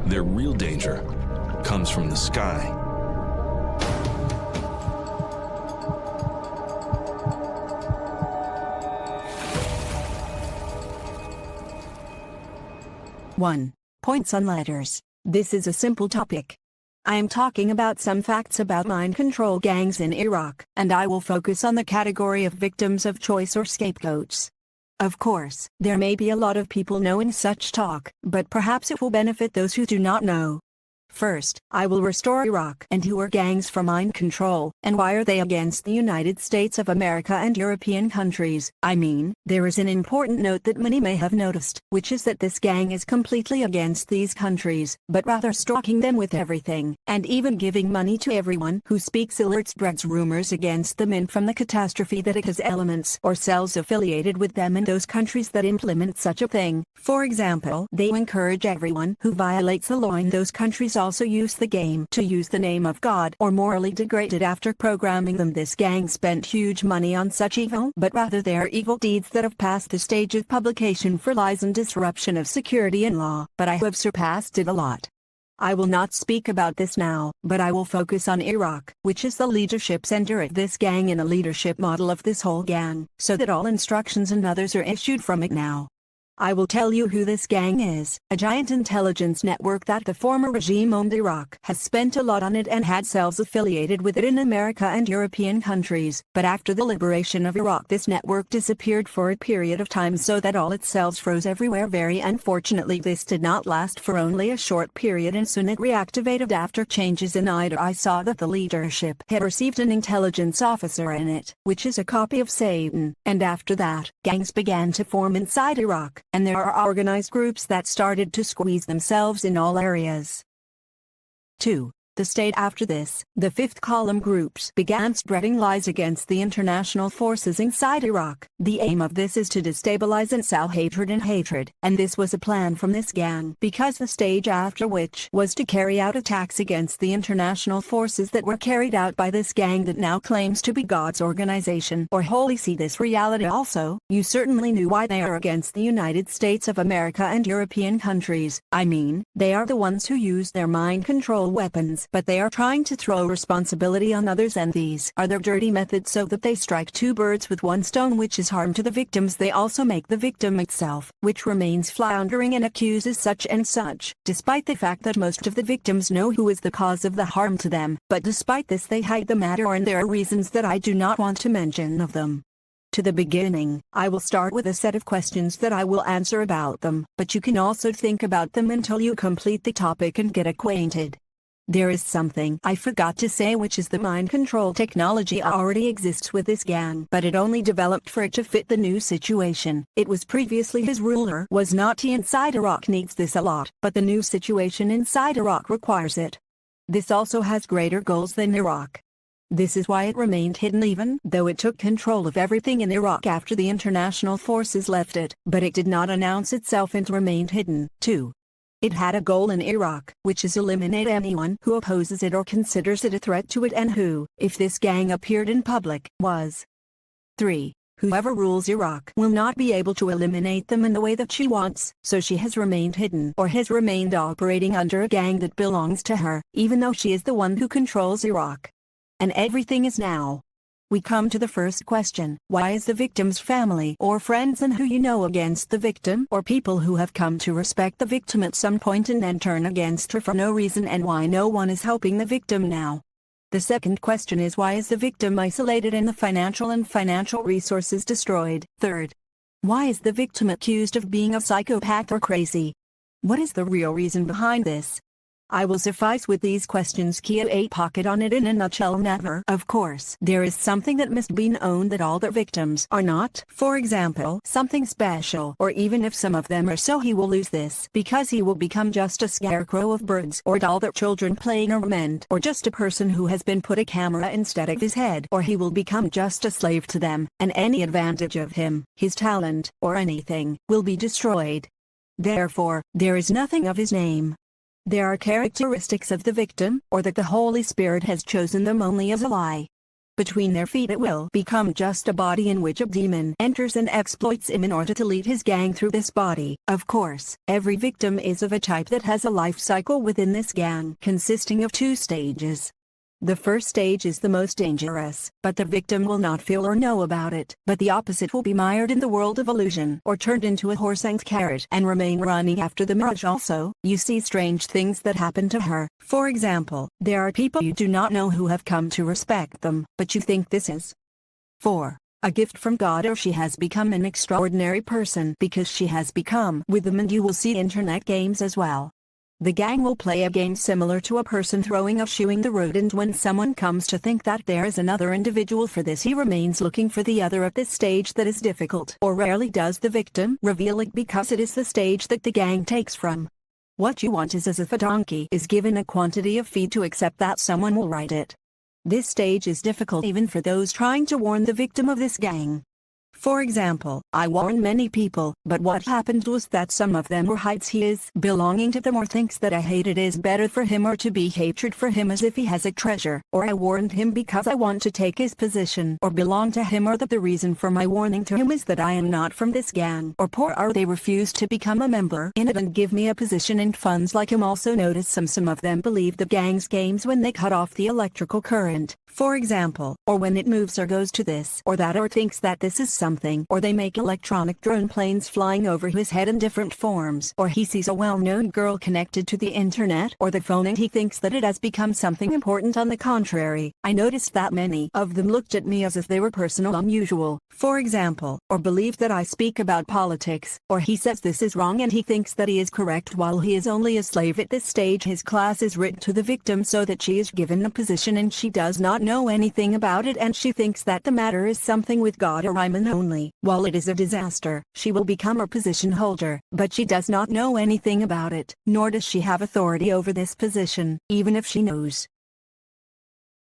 Their real danger comes from the sky. One. Points on letters. This is a simple topic. I am talking about some facts about mind control gangs in Iraq, and I will focus on the category of victims of choice or scapegoats. Of course, there may be a lot of people knowing such talk, but perhaps it will benefit those who do not know. First, I will restore Iraq and who are gangs for mind control, and why are they against the United States of America and European countries. I mean, there is an important note that many may have noticed, which is that this gang is completely against these countries, but rather stalking them with everything, and even giving money to everyone who speaks ill or spreads rumors against them, and from the catastrophe that it has elements or cells affiliated with them in those countries that implement such a thing. For example, they encourage everyone who violates the law in those countries also use the game to use the name of God or morally degrade it after programming them. This gang spent huge money on such evil, but rather they are evil deeds that have passed the stage of publication for lies and disruption of security and law, but I have surpassed it a lot. I will not speak about this now, but I will focus on Iraq, which is the leadership center of this gang and a leadership model of this whole gang, so that all instructions and others are issued from it now. I will tell you who this gang is, a giant intelligence network that the former regime owned. Iraq has spent a lot on it and had cells affiliated with it in America and European countries, but after the liberation of Iraq this network disappeared for a period of time so that all its cells froze everywhere. Very unfortunately, this did not last for only a short period and soon it reactivated after changes in it. I saw that the leadership had received an intelligence officer in it, which is a copy of Satan, and after that, gangs began to form inside Iraq. And there are organized groups that started to squeeze themselves in all areas. 2. The state. After this, the fifth column groups began spreading lies against the international forces inside Iraq. The aim of this is to destabilize and sow hatred, and this was a plan from this gang, because the stage after which was to carry out attacks against the international forces that were carried out by this gang that now claims to be God's organization or holy see. This reality also, you certainly knew why they are against the United States of America and European countries. I mean, they are the ones who use their mind control weapons, but they are trying to throw responsibility on others, and these are their dirty methods so that they strike two birds with one stone, which is harm to the victims. They also make the victim itself, which remains floundering and accuses such and such, despite the fact that most of the victims know who is the cause of the harm to them, but despite this they hide the matter, and there are reasons that I do not want to mention of them. To the beginning, I will start with a set of questions that I will answer about them, but you can also think about them until you complete the topic and get acquainted. There is something I forgot to say, which is the mind control technology already exists with this gang, but it only developed for it to fit the new situation. It was previously his ruler was not he inside Iraq needs this a lot, but the new situation inside Iraq requires it. This also has greater goals than Iraq. This is why it remained hidden even though it took control of everything in Iraq after the international forces left it, but it did not announce itself and remained hidden. 2. It had a goal in Iraq, which is eliminate anyone who opposes it or considers it a threat to it, and who, if this gang appeared in public, was. 3. Whoever rules Iraq will not be able to eliminate them in the way that she wants, so she has remained hidden or has remained operating under a gang that belongs to her, even though she is the one who controls Iraq. And everything is now. We come to the first question: why is the victim's family or friends and who you know against the victim, or people who have come to respect the victim at some point and then turn against her for no reason, and why no one is helping the victim now? The second question is, why is the victim isolated and the financial resources destroyed? Third, why is the victim accused of being a psychopath or crazy? What is the real reason behind this? I will suffice with these questions. Keep a pocket on it in a nutshell. Never, of course, there is something that must be known that all the victims are not, for example, something special, or even if some of them are so, he will lose this because he will become just a scarecrow of birds, or doll that children playing ornament, or just a person who has been put a camera instead of his head, or he will become just a slave to them, and any advantage of him, his talent, or anything, will be destroyed. Therefore, there is nothing of his name. There are characteristics of the victim, or that the Holy Spirit has chosen them only as a lie. Between their feet it will become just a body in which a demon enters and exploits him in order to lead his gang through this body. Of course, every victim is of a type that has a life cycle within this gang, consisting of 2 stages. The first stage is the most dangerous, but the victim will not feel or know about it, but the opposite will be mired in the world of illusion or turned into a horse and carrot and remain running after the mirage. Also, you see strange things that happen to her. For example, there are people you do not know who have come to respect them, but you think this is 4. A gift from God, or she has become an extraordinary person because she has become with them, and you will see internet games as well. The gang will play a game similar to a person throwing a shoe in the road, and when someone comes to think that there is another individual for this, he remains looking for the other at this stage that is difficult, or rarely does the victim reveal it because it is the stage that the gang takes from. What you want is as if a donkey is given a quantity of feed to accept that someone will ride it. This stage is difficult even for those trying to warn the victim of this gang. For example, I warn many people, but what happened was that some of them were hides he is belonging to them, or thinks that I hate it is better for him, or to be hatred for him as if he has a treasure, or I warned him because I want to take his position or belong to him, or that the reason for my warning to him is that I am not from this gang, or poor, or they refuse to become a member in it and give me a position and funds like him. Also notice some of them believe the gang's games when they cut off the electrical current, for example, or when it moves or goes to this or that, or thinks that this is something, or they make electronic drone planes flying over his head in different forms, or he sees a well-known girl connected to the internet or the phone and he thinks that it has become something important. On the contrary, I noticed that many of them looked at me as if they were personal, unusual, for example, or believed that I speak about politics, or he says this is wrong and he thinks that he is correct while he is only a slave. At this stage his class is written to the victim so that she is given a position and she does not know anything about it, and she thinks that the matter is something with God or Iman only. While it is a disaster, she will become a position holder, but she does not know anything about it, nor does she have authority over this position, even if she knows.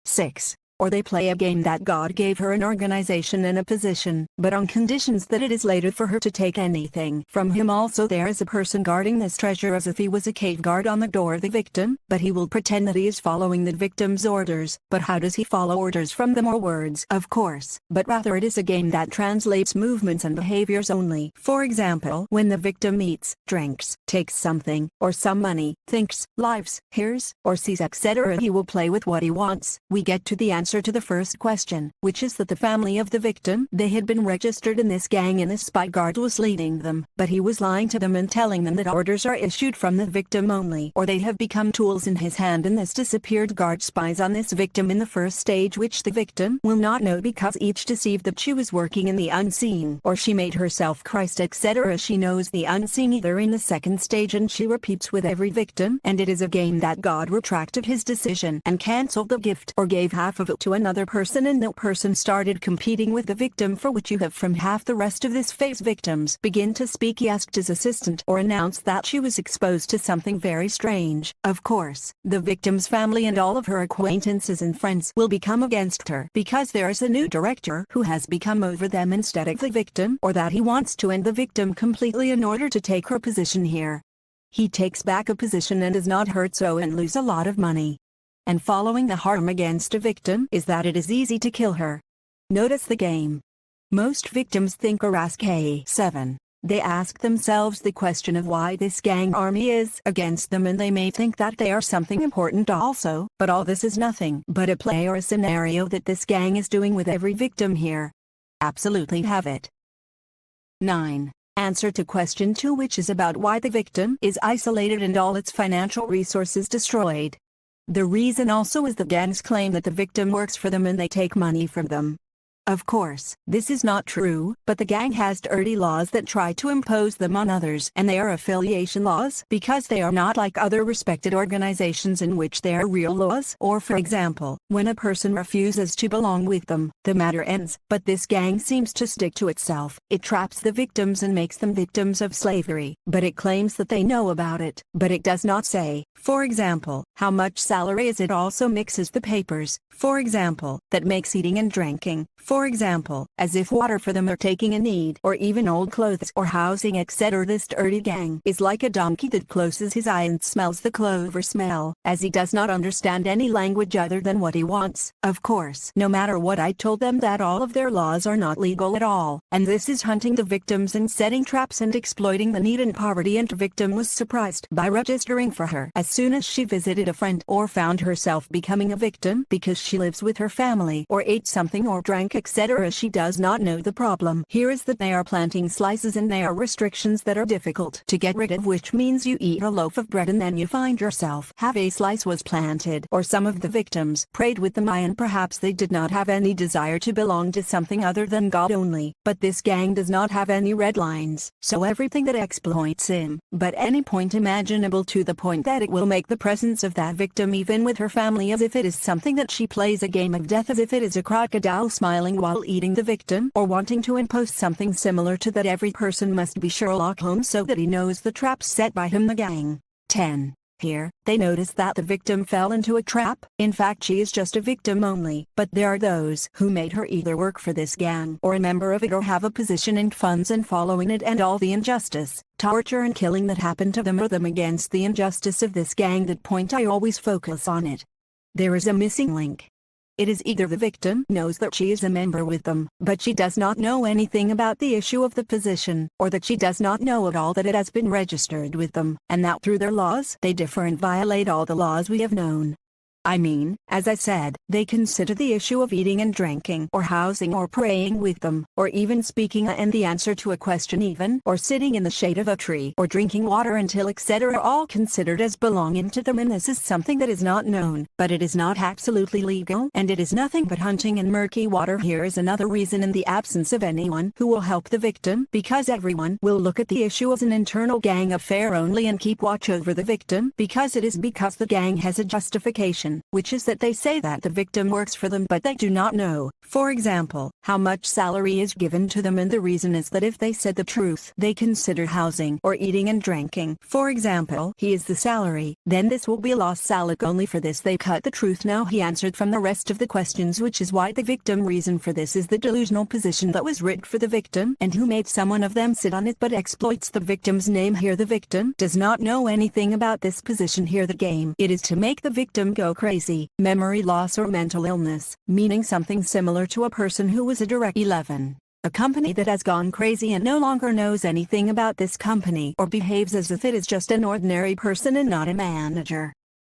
6. Or they play a game that God gave her an organization and a position, but on conditions that it is later for her to take anything from him. Also there is a person guarding this treasure as if he was a cave guard on the door of the victim, but he will pretend that he is following the victim's orders. But how does he follow orders from them or words? Of course, but rather it is a game that translates movements and behaviors only. For example, when the victim eats, drinks, takes something, or some money, thinks, lives, hears, or sees, etc., he will play with what he wants. We get to the answer to the first question, which is that the family of the victim, they had been registered in this gang and this spy guard was leading them, but he was lying to them and telling them that orders are issued from the victim only, or they have become tools in his hand, and this disappeared guard spies on this victim in the first stage, which the victim will not know because each deceived that she was working in the unseen, or she made herself Christ, etc. She knows the unseen either in the second stage, and she repeats with every victim, and it is a game that God retracted his decision and cancelled the gift or gave half of it to another person, and that person started competing with the victim for which you have from half the rest of this phase. Victims begin to speak. He asked his assistant or announced that she was exposed to something very strange. Of course, the victim's family and all of her acquaintances and friends will become against her because there is a new director who has become over them instead of the victim, or that he wants to end the victim completely in order to take her position here. He takes back a position and is not hurt so and lose a lot of money. And following the harm against a victim is that it is easy to kill her. Notice the game. Most victims think or ask A7. They ask themselves the question of why this gang army is against them, and they may think that they are something important also, but all this is nothing but a play or a scenario that this gang is doing with every victim here. Absolutely have it. 9. Answer to question 2, which is about why the victim is isolated and all its financial resources destroyed. The reason also is the gangs claim that the victim works for them and they take money from them. Of course, this is not true, but the gang has dirty laws that try to impose them on others, and they are affiliation laws because they are not like other respected organizations in which there are real laws. Or for example, when a person refuses to belong with them, the matter ends, but this gang seems to stick to itself. It traps the victims and makes them victims of slavery, but it claims that they know about it, but it does not say, for example, how much salary is. It also mixes the papers, for example, that makes eating and drinking, For example, as if water for them or taking a need, or even old clothes or housing etc. This dirty gang is like a donkey that closes his eye and smells the clover smell, as he does not understand any language other than what he wants. Of course, no matter what, I told them that all of their laws are not legal at all, and this is hunting the victims and setting traps and exploiting the need and poverty. And the victim was surprised by registering for her as soon as she visited a friend or found herself becoming a victim because she lives with her family or ate something or drank etc. She does not know the problem here is that they are planting slices and they are restrictions that are difficult to get rid of, which means you eat a loaf of bread and then you find yourself have a slice was planted. Or some of the victims prayed with the Mayan. Perhaps they did not have any desire to belong to something other than God only, but this gang does not have any red lines, so everything that exploits him, but any point imaginable, to the point that it will make the presence of that victim even with her family as if it is something that she plays a game of death, as if it is a crocodile smiling while eating the victim, or wanting to impose something similar to that. Every person must be Sherlock Holmes so that he knows the traps set by him, the gang. 10. Here, they notice that the victim fell into a trap. In fact, she is just a victim only, but there are those who made her either work for this gang or a member of it or have a position and funds in following it, and all the injustice, torture and killing that happened to them or them against the injustice of this gang. That point I always focus on it. There is a missing link. It is either the victim knows that she is a member with them, but she does not know anything about the issue of the position, or that she does not know at all that it has been registered with them, and that through their laws they differ and violate all the laws we have known. I mean, as I said, they consider the issue of eating and drinking or housing or praying with them, or even speaking and the answer to a question even, or sitting in the shade of a tree or drinking water until etc. all considered as belonging to them, and this is something that is not known, but it is not absolutely legal, and it is nothing but hunting in murky water. Here is another reason: in the absence of anyone who will help the victim, because everyone will look at the issue as an internal gang affair only and keep watch over the victim, because the gang has a justification, which is that they say that the victim works for them, but they do not know, for example, how much salary is given to them, and the reason is that if they said the truth, they consider housing or eating and drinking, for example, he is the salary, then this will be lost salary. Only for this they cut the truth. Now he answered from the rest of the questions, which is why the victim reason for this is the delusional position that was rigged for the victim and who made someone of them sit on it but exploits the victim's name. Here the victim does not know anything about this position. Here the game, it is to make the victim go crazy, memory loss or mental illness, meaning something similar to a person who was a direct 11. A company that has gone crazy and no longer knows anything about this company or behaves as if it is just an ordinary person and not a manager.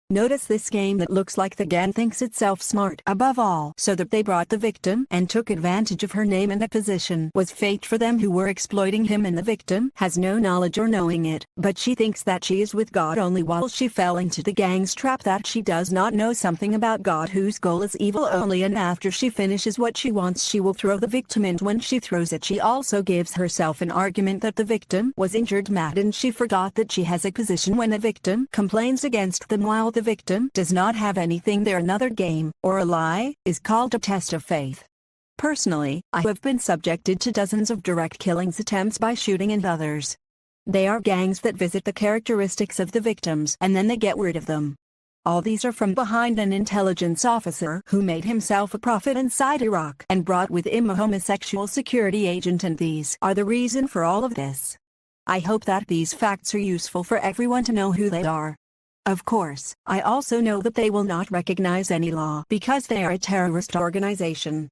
Notice this game that looks like the gang thinks itself smart above all, so that they brought the victim and took advantage of her name and a position was fate for them who were exploiting him, and the victim has no knowledge or knowing it, but she thinks that she is with God only while she fell into the gang's trap, that she does not know something about God whose goal is evil only, and after she finishes what she wants she will throw the victim, and when she throws it she also gives herself an argument that the victim was injured mad and she forgot that she has a position when the victim complains against them while the victim does not have anything there. Another game, or a lie, is called a test of faith. Personally, I have been subjected to dozens of direct killings attempts by shooting and others. They are gangs that visit the characteristics of the victims and then they get rid of them. All these are from behind an intelligence officer who made himself a prophet inside Iraq and brought with him a homosexual security agent, and these are the reason for all of this. I hope that these facts are useful for everyone to know who they are. Of course, I also know that they will not recognize any law because they are a terrorist organization.